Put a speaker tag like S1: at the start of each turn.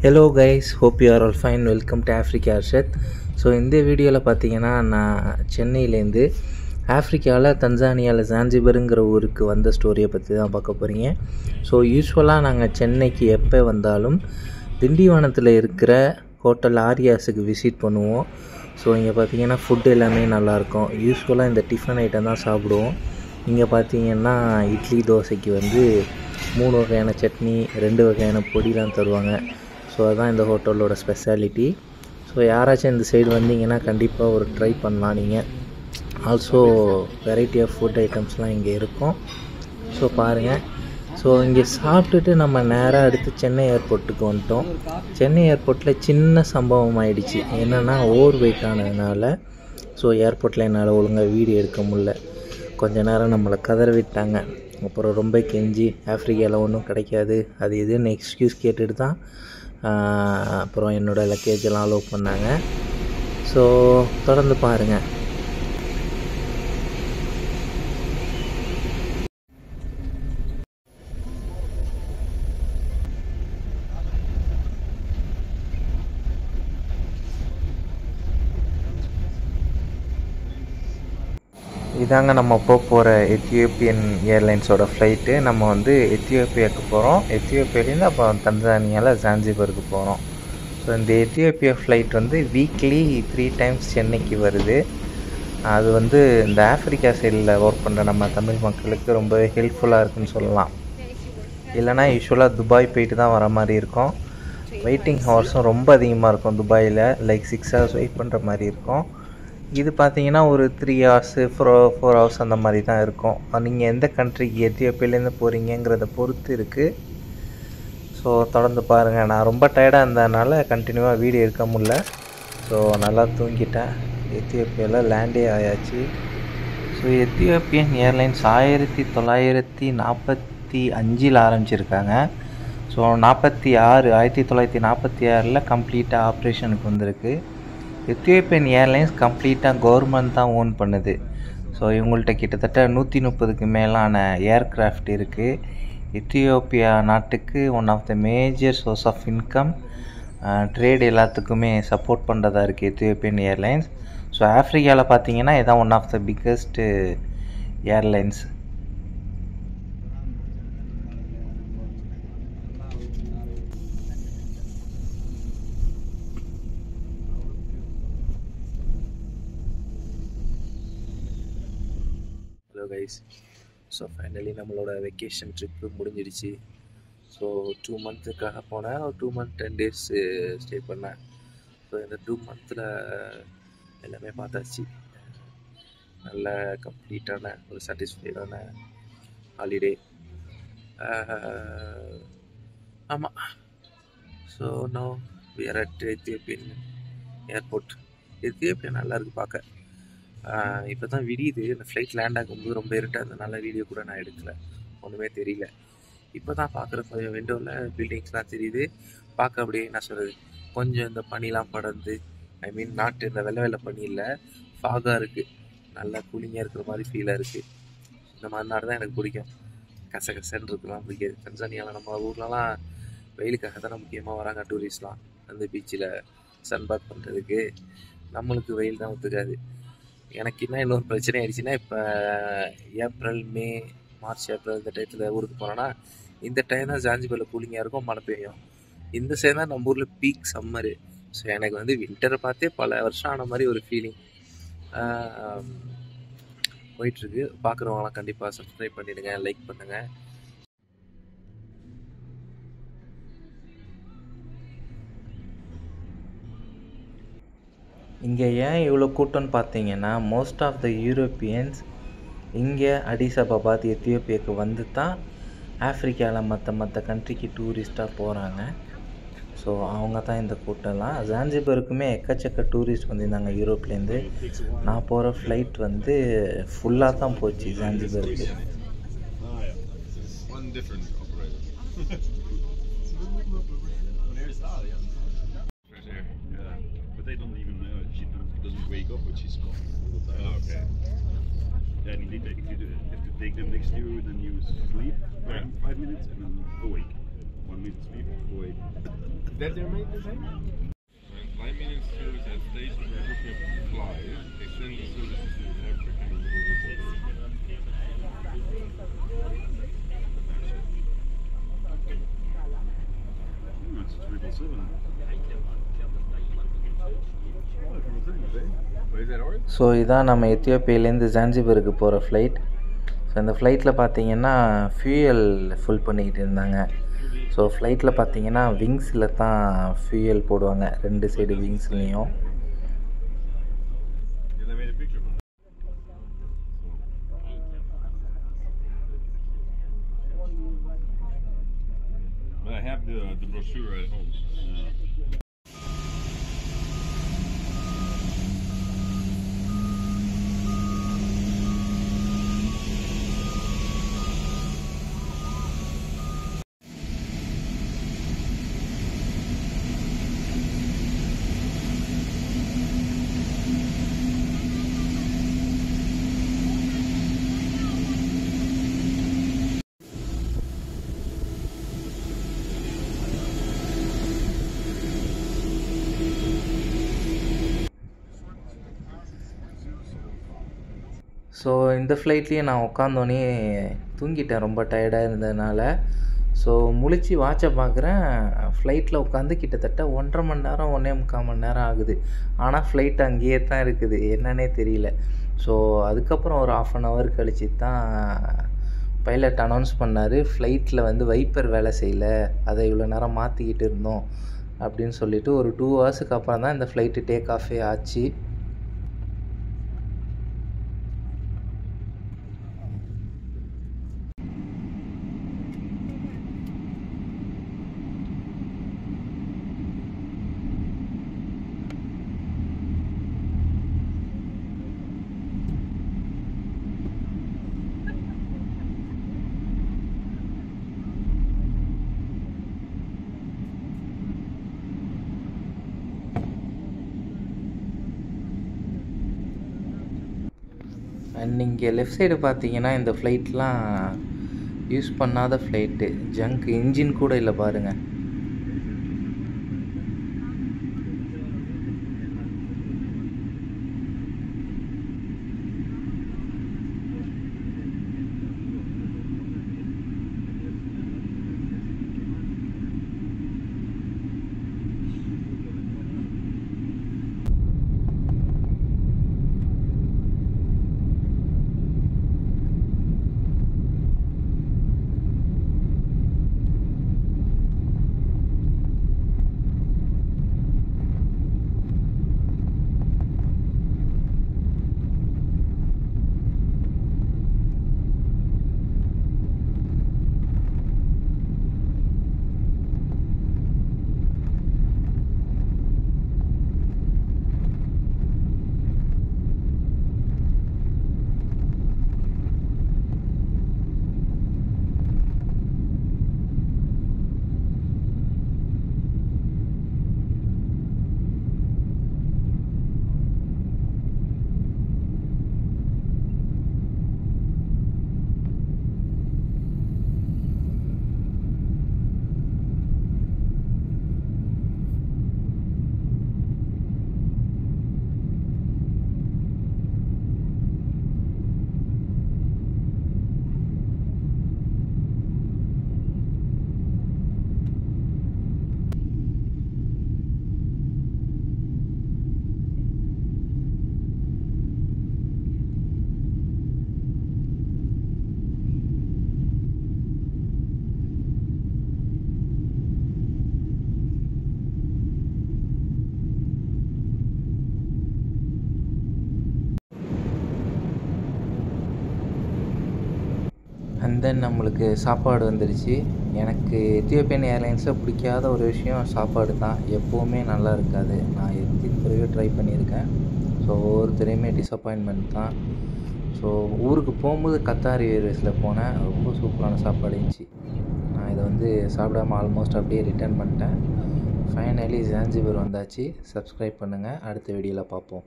S1: Hello guys, hope you are all fine. Welcome to Africa Arshad. So இந்த வீடியோவில் பார்த்தீங்கன்னா நான் சென்னையிலேருந்து ஆஃப்ரிக்காவில் தன்சானியாவில் ஜான்சிபருங்கிற ஊருக்கு வந்த ஸ்டோரியை பற்றி தான் பார்க்க போகிறீங்க. ஸோ யூஸ்வலாக நாங்கள் சென்னைக்கு எப்போ வந்தாலும் திண்டிவனத்தில் இருக்கிற ஹோட்டல் ஆரியாஸுக்கு விசிட் பண்ணுவோம். ஸோ இங்கே பார்த்தீங்கன்னா ஃபுட் எல்லாமே நல்லாயிருக்கும். யூஸ்வலாக இந்த டிஃபன் ஐட்டம் தான் சாப்பிடுவோம். இங்கே பார்த்தீங்கன்னா இட்லி தோசைக்கு 3 வகையான சட்னி, 2 வகையான பொடிலாம் தருவாங்க. ஸோ அதுதான் இந்த ஹோட்டலோட ஸ்பெஷாலிட்டி. ஸோ யாராச்சும் இந்த சைடு வந்தீங்கன்னா கண்டிப்பாக ஒரு ட்ரை பண்ணலாம் நீங்கள். ஆல்சோ வெரைட்டி ஆஃப் ஃபுட் ஐட்டம்ஸ்லாம் இங்கே இருக்கும். ஸோ பாருங்கள். ஸோ இங்கே சாப்பிட்டுட்டு நம்ம நேராக அடுத்து சென்னை ஏர்போர்ட்டுக்கு வந்துட்டோம். சென்னை ஏர்போர்ட்டில் சின்ன சம்பவம் ஆகிடுச்சு. என்னென்னா ஓவர் வெயிட் ஆனதுனால ஸோ ஏர்போர்ட்டில் என்னால் ஒழுங்காக வீடியோ எடுக்க முடியல. கொஞ்ச நேரம் நம்மளை கதற விட்டாங்க. அப்புறம் ரொம்ப கெஞ்சி ஆஃப்ரிக்காவில் ஒன்றும் கிடைக்காது அது இதுன்னு எக்ஸ்கியூஸ் கேட்டுட்டு தான் அப்புறம் என்னோடய லக்கேஜெல்லாம் அலோவ் பண்ணாங்க. ஸோ தொடர்ந்து பாருங்கள். இதாங்க நம்ம போகிற எத்தியோப்பியன் ஏர்லைன்ஸோட ஃப்ளைட்டு. நம்ம எத்தியோப்பியாவுக்கு போகிறோம். எத்தியோப்பியாலேருந்து அப்புறம் தன்சானியாவில் ஜான்சிபருக்கு போகிறோம். ஸோ இந்த எத்தியோப்பியா ஃப்ளைட் வீக்லி 3 டைம்ஸ் சென்னைக்கு வருது. அது இந்த ஆஃப்ரிக்கா சைடில் ஒர்க் பண்ணுற நம்ம தமிழ் மக்களுக்கு ரொம்பவே ஹெல்ப்ஃபுல்லாக இருக்குதுன்னு சொல்லலாம். இல்லைனா யூஸ்வலாக துபாய் போயிட்டு தான் வர மாதிரி இருக்கும். வெயிட்டிங் ஹவர்ஸும் ரொம்ப அதிகமாக இருக்கும். துபாயில் லைக் 6 hours வெயிட் பண்ணுற மாதிரி இருக்கும். இது பார்த்தீங்கன்னா ஒரு 3 hours 4 hours அந்த மாதிரி தான் இருக்கும். நீங்கள் எந்த கண்ட்ரிக்கு எத்தியோப்பியாலேருந்து போகிறீங்கிறத பொறுத்து இருக்குது. ஸோ தொடர்ந்து பாருங்கள். நான் ரொம்ப டயர்டாக இருந்ததுனால கண்டினியூவாக வீடியோ எடுக்க முடில. ஸோ நல்லா தூங்கிட்டேன். எத்தியோப்பியாவில் லேண்டே ஆயாச்சு. ஸோ எத்தியோப்பியன் ஏர்லைன்ஸ் 1945 ஆரம்பிச்சிருக்காங்க. ஸோ 1946 கம்ப்ளீட்டாக ஆப்ரேஷனுக்கு வந்திருக்கு. எத்தியோப்பியன் ஏர்லைன்ஸ் கம்ப்ளீட்டாக கவர்மெண்ட் தான் ஓன் பண்ணுது. ஸோ இவங்கள்ட்ட கிட்டத்தட்ட 130க்கு மேலான ஏர்க்ராஃப்ட் இருக்குது. எத்தியோப்பியா நாட்டுக்கு one of the major source of income, trade எல்லாத்துக்குமே சப்போர்ட் பண்ணுறதா இருக்குது எத்தியோப்பியன் ஏர்லைன்ஸ். ஸோ ஆஃப்ரிக்காவில் பார்த்தீங்கன்னா இதான் one of the biggest airlines. Hello guys. So finally நம்மளோட வெக்கேஷன் ட்ரிப்பு முடிஞ்சிடுச்சு. ஸோ 2 monthுக்காக போனேன். ஒரு 2 month 10 days ஸ்டே பண்ணேன். ஸோ இந்த 2 monthில் எல்லாமே பார்த்தாச்சு. நல்ல கம்ப்ளீட்டான ஒரு சாட்டிஸ்ஃபைடான ஹாலிடே. ஆமாம். So now we are at Ethiopian airport. Ethiopia நல்லா இருக்குது பார்க்க. இப்போ தான் விடியுது. இந்த ஃப்ளைட் லேண்ட் ஆகும்போது ரொம்ப இருட்டாக இருந்ததுனால வீடியோ கூட நான் எடுக்கலை. ஒன்றுமே தெரியல. இப்போ தான் பார்க்குற கொஞ்சம் விண்டோவில் பில்டிங்ஸ்லாம் தெரியுது. பார்க்க அப்படியே என்ன சொல்கிறது, கொஞ்சம் இந்த பனிலாம் படர்ந்து, நாட்டு இந்த வெள்ளை வெள்ளை பனி இல்லை, ஃபாகாக இருக்குது. நல்லா கூலிங்காக இருக்கிற மாதிரி ஃபீலாக இருக்குது. இந்த மாதிரி நாடு தான் எனக்கு பிடிக்கும். கசகசன்னு இருக்கலாம் பிடிக்காது. தன்சானியாவில் நம்ம ஊர்லலாம் வெயிலுக்காக தானே முக்கியமாக வராங்க டூரிஸ்ட்லாம். பீச்சில் சன்பாத் பண்ணுறதுக்கு. நம்மளுக்கு வெயில் தான் ஒத்துக்காது. எனக்கு என்ன இன்னொரு பிரச்சனை ஆயிடுச்சுன்னா, இப்போ ஏப்ரல் மே மார்ச் ஏப்ரல் இந்த டயத்தில் ஊருக்கு போனோன்னா இந்த டைம் தான் ஜான்சிபரில் கூலிங்காக இருக்கும், மழை பெய்யும். இந்த சைடு தான் நம்ம ஊரில் பீக் சம்மரு. ஸோ எனக்கு வின்டரை பார்த்தே பல வருஷம் ஆன மாதிரி ஒரு ஃபீலிங் போயிட்டுருக்கு. பார்க்குறவங்களாம் கண்டிப்பாக சப்ஸ்கிரைப் பண்ணிவிடுங்க, லைக் பண்ணுங்கள். இங்கே ஏன் இவ்வளோ கூட்டம்னு பார்த்தீங்கன்னா, மோஸ்ட் ஆஃப் த யூரோப்பியன்ஸ் இங்கே அடிஸ் அபாபா எத்தியோப்பியாவுக்கு வந்து தான் ஆஃப்ரிக்காவில் மற்ற கண்ட்ரிக்கு டூரிஸ்ட்டாக போகிறாங்க. ஸோ அவங்க தான் இந்த கூட்டம்லாம். ஜான்சிபருக்குமே எக்கச்சக்க டூரிஸ்ட் வந்திருந்தாங்க யூரோப்லேருந்து. நான் போகிற ஃப்ளைட் ஃபுல்லாக தான் போச்சு ஜான்சிபருக்கு.
S2: They don't even know. She doesn't wake up when she's gone all the time. Oh, okay. Then if you have to take them next to you, then you sleep for 5 minutes and then awake. 1 minute sleep, wait.
S3: That their maintenance, hè?
S2: When flight maintenance service at station European flight, extend the services to Africa and It's 777.
S3: Is that ours?
S1: So இதான் நம்ம எத்தியோப்பியாலேருந்து ஜான்சிபருக்கு போகிற flight. So இந்த ஃப்ளைட்டில் பார்த்தீங்கன்னா fuel full பண்ணிக்கிட்டு இருந்தாங்க. So ஃப்ளைட்டில் பார்த்தீங்கன்னா விங்ஸில் தான் ஃபியூயல் போடுவாங்க, 2 side விங்ஸ்லேயும்.
S2: Yeah, they made a picture from But I have the brochure at home. Yeah.
S1: So இந்த ஃப்ளைட்லேயே நான் உட்காந்தோன்னே தூங்கிட்டேன், ரொம்ப டயர்டாக இருந்ததுனால. ஸோ முழிச்சு வாட்சை பார்க்குறேன், ஃப்ளைட்டில் உட்காந்து கிட்டத்தட்ட 1.5 மணி நேரம் 1.25 மணி நேரம் ஆகுது. ஆனால் ஃப்ளைட் அங்கேயே தான் இருக்குது, என்னன்னே தெரியல. ஸோ அதுக்கப்புறம் ஒரு 1/2 hour கழிச்சு தான் பைலட் அனௌன்ஸ் பண்ணார், ஃப்ளைட்டில் வந்து வைப்பர் வேலை செய்யலை, அதை இவ்வளோ நேரம் மாற்றிக்கிட்டு இருந்தோம் அப்படின்னு சொல்லிவிட்டு. ஒரு 2 hours அப்புறம் தான் இந்த ஃப்ளைட்டு டேக் ஆஃபே ஆச்சு. அண்ட் இங்கே லெஃப்ட் சைடு பார்த்தீங்கன்னா இந்த ஃப்ளைட்லாம் யூஸ் பண்ணாத ஃப்ளைட்டு, ஜங்க் இன்ஜின் கூட இல்லை பாருங்கள். அண்ட் தென் நம்மளுக்கு சாப்பாடு வந்துடுச்சு. எனக்கு எத்தியோப்பியன் ஏர்லைன்ஸில் பிடிக்காத ஒரு விஷயம் சாப்பாடு தான், எப்போவுமே நல்லா இருக்காது. நான் எத்தனை தடவை ட்ரை பண்ணியிருக்கேன். ஸோ ஒவ்வொருத்தரையுமே டிசப்பாயின்மெண்ட் தான். ஸோ ஊருக்கு போகும்போது கத்தார் ஏர்வேஸில் போனேன், ரொம்ப சூப்பரான சாப்பாடு இருந்துச்சு. நான் இதை வந்து சாப்பிடாமல் ஆல்மோஸ்ட் அப்படியே ரிட்டர்ன் பண்ணிட்டேன். ஃபைனலி ஜான்சிபர் வந்தாச்சு. சப்ஸ்கிரைப் பண்ணுங்கள், அடுத்த வீடியோவில் பார்ப்போம்.